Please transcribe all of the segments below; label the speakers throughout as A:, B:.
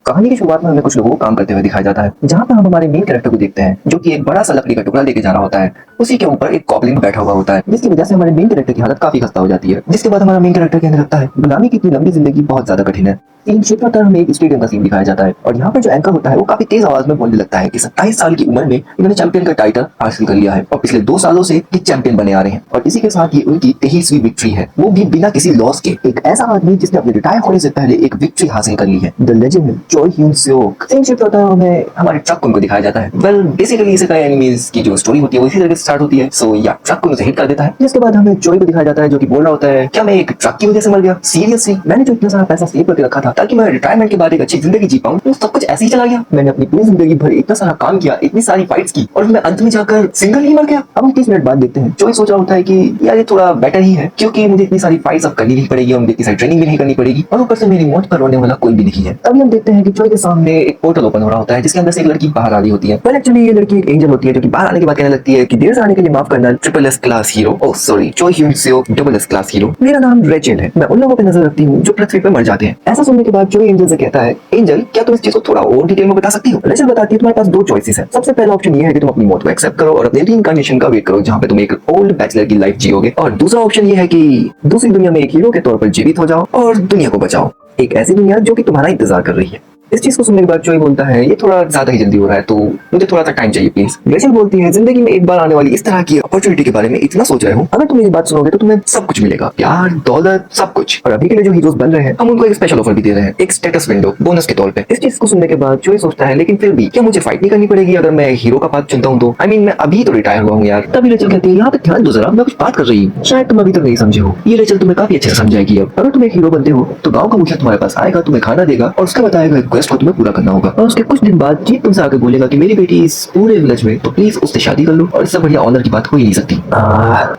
A: कहानी की शुरुआत में हमें कुछ लोगों को काम करते हुए दिखाया जाता है, जहाँ पर हम हमारे मेन कैरेक्टर को देखते हैं जो कि एक बड़ा सा लकड़ी का टुकड़ा लेके जा रहा होता है। उसी के ऊपर एक गॉब्लिन बैठा हुआ होता है, जिसकी वजह से हमारे मेन कैरेक्टर की हालत काफी खस्ता हो जाती है। जिसके बाद हमारा मेन कैरेक्टर कहने लगता है गुलामी की इतनी लंबी जिंदगी बहुत ज्यादा कठिन है। सीन शिफ्ट होता है, हमें एक स्टेडियम का सीन दिखाया जाता है और यहाँ पर जो एंकर होता है वो काफी तेज आवाज में बोलने लगता है कि 27 साल की उम्र में इन्होंने चैंपियन का टाइटल हासिल कर लिया है और पिछले 2 सालों से ये चैंपियन बने आ रहे हैं और इसी के साथ ये उनकी 23वीं विक्ट्री है, वो भी बिना किसी लॉस के। एक ऐसा आदमी जिसने अपने रिटायर होने से पहले एक विक्ट्री हासिल कर ली है। The legend Choi Hyun Seok. Scene shift होता है, हमें हमारे ट्रक को दिखाया जाता है। वेल बेसिकली इसे कई एनिमीज की जो स्टोरी होती है वो इसी तरह से स्टार्ट होती है। सो या ट्रक को हिट कर देता है, जिसके बाद हमें चोई को दिखाया जाता है जो कि बोल रहा होता है क्या मैं एक ट्रक की वजह से मर गया? सीरियसली, मैंने जो इतना सारा पैसा सेव करके रखा था ताकि मैं रिटायरमेंट के बाद एक अच्छी जिंदगी जी पाऊं, तो सब कुछ ऐसे ही चला गया। मैंने अपनी पूरी जिंदगी भर इतना सारा काम किया, इतनी सारी फाइट्स की और मैं अंत में जाकर सिंगल ही मर गया। अब हम 30 मिनट बाद देखते हैं चोई सोच रहा होता है कि यार ये थोड़ा बेटर ही है, क्योंकि मुझे इतनी सारी फाइट्स अब करनी नहीं पड़ेगी और मुझे इतनी सारी ट्रेनिंग भी नहीं करनी पड़ेगी और ऊपर से मेरी मौत पर रोने वाला कोई भी नहीं है। तभी हम देखते हैं कि चोई के सामने एक पोर्टल ओपन हो रहा होता है जिसके अंदर से एक लड़की बाहर आ रही होती है। वेल एक्चुअली ये लड़की एक एंजल होती है जो कि बाहर आने के बाद कहने लगती है कि देर से आने के लिए माफ करना triple S class hero. Oh sorry, Choi Hyun Seok double S class hero. मेरा नाम रेचेल है, मैं उन लोगों पे नजर रखती हूँ जो पृथ्वी पे मर जाते हैं। ऐसा सुनने के बाद चोई एंजल से कहता है एंजल क्या तुम इस चीज को थोड़ा और डिटेल में बता सकती हो? रेचेल बताती है तुम्हारे पास 2 चॉइसेस है। सबसे पहला ऑप्शन ये है कि तुम अपनी मौत को एक्सेप्ट करो और अपने रीइंकार्नेशन का वेट करो जहाँ पे तुम एक ओल्ड बैचलर की लाइफ जियोगे, और दूसरा ऑप्शन ये है कि दूसरी दुनिया में एक हीरो के तौर पर जीवित हो जाओ और दुनिया को बचाओ, एक ऐसी दुनिया जो कि तुम्हारा इंतजार कर रही है। इस चीज को सुनने के बाद चोई बोलता है ये थोड़ा ज्यादा ही जल्दी हो रहा है, तो मुझे थोड़ा सा टाइम चाहिए प्लीज। रेचल बोलती है जिंदगी में एक बार आने वाली इस तरह की अपॉर्चुनिटी के बारे में इतना सोच रहे हो, अगर तुम ये बात सुनोगे तो तुम्हें सब कुछ मिलेगा, प्यार दौलत सब कुछ। और अभी के लिए जो हीरोज बन रहे हैं हम उनको एक स्पेशल ऑफर भी दे रहे हैं, एक स्टेटस विंडो बोनस के तौर पे। इस चीज को सुनने के बाद चोई सोचता है लेकिन फिर भी क्या मुझे फाइट नहीं करनी पड़ेगी अगर मैं हीरो का पाथ चुनता हूँ तो? आई मीन मैं अभी तो रिटायर हुआ हूँ यार। तभी रेचल कहती है यहाँ पे ध्यान दो जरा, मैं कुछ बात कर रही हूँ, शायद तुम अभी तक नहीं समझे हो। ये रेचल तुम्हें काफी अच्छे से समझाएगी। अब अगर तुम एक हीरो बनते हो तो गाँव का मुखिया तुम्हारे पास आएगा, तुम्हें खाना देगा और उसका बताएगा क्वेस्ट को तुम्हें पूरा करना होगा, और उसके कुछ दिन बाद जीत तुमसे आके बोलेगा कि मेरी बेटी इस पूरे विलेज में, तो प्लीज उससे शादी कर लो, और इससे बढ़िया ऑनर की बात हो ही नहीं सकती।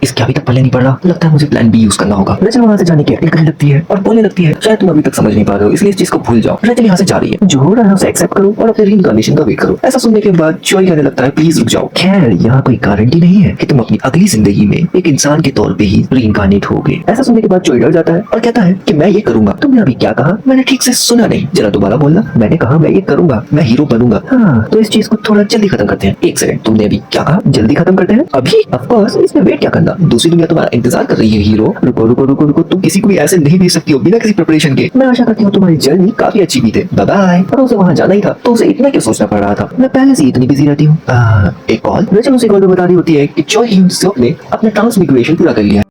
A: इसके अभी तक पल्ले नहीं पड़ रहा, लगता है मुझे प्लान बी यूज करना होगा। रेचल वहां से जाने की अपील करने लगती है और बोलने लगती है शायद तुम अभी तक समझ नहीं पा रहे हो, इसलिए इस चीज को भूल जाओ। रेचल यहाँ से जा रही है, जो हो रहा है उसे एक्सेप्ट करो और अपने रीइंकार्नेशन का वेट करो। ऐसा सुनने के बाद चोई कहने लगता है प्लीज रुक जाओ, खैर यहाँ कोई गारंटी नहीं है कि तुम अपनी अगली जिंदगी में एक इंसान के तौर पे ही रीइंकार्नेट होगे। ऐसा सुनने के बाद चोई डर जाता है और कहता है कि मैं ये करूंगा। तुमने अभी क्या कहा? मैंने ठीक से सुना नहीं, जरा दोबारा बोलना। मैंने कहा मैं ये करूंगा, मैं हीरो बनूंगा। हाँ तो इस चीज को थोड़ा जल्दी खत्म करते हैं। एक सेकंड, तुमने अभी क्या कहा? जल्दी खत्म करते हैं? अभी? ऑफ कोर्स, इसमें वेट क्या करना, दूसरी दुनिया तुम्हारा इंतजार कर रही है हीरो। रुको रुको रुको रुको, तुम किसी को भी ऐसे नहीं भेज सकती हो बिना किसी प्रिपरेशन के। मैं आशा करती हूँ तुम्हारी जर्नी काफी अच्छी बीते, बाय बाय। पर उसे वहाँ जाना ही था तो उसे इतना क्यों सोचना पड़ रहा था? मैं पहले से इतनी बिजी रहती हूँ। एक कॉल। रेचल उसे कॉल पे बता रही होती है कि चोई ह्यून सियोक ने अपना ट्रांसमिग्रेशन पूरा कर लिया।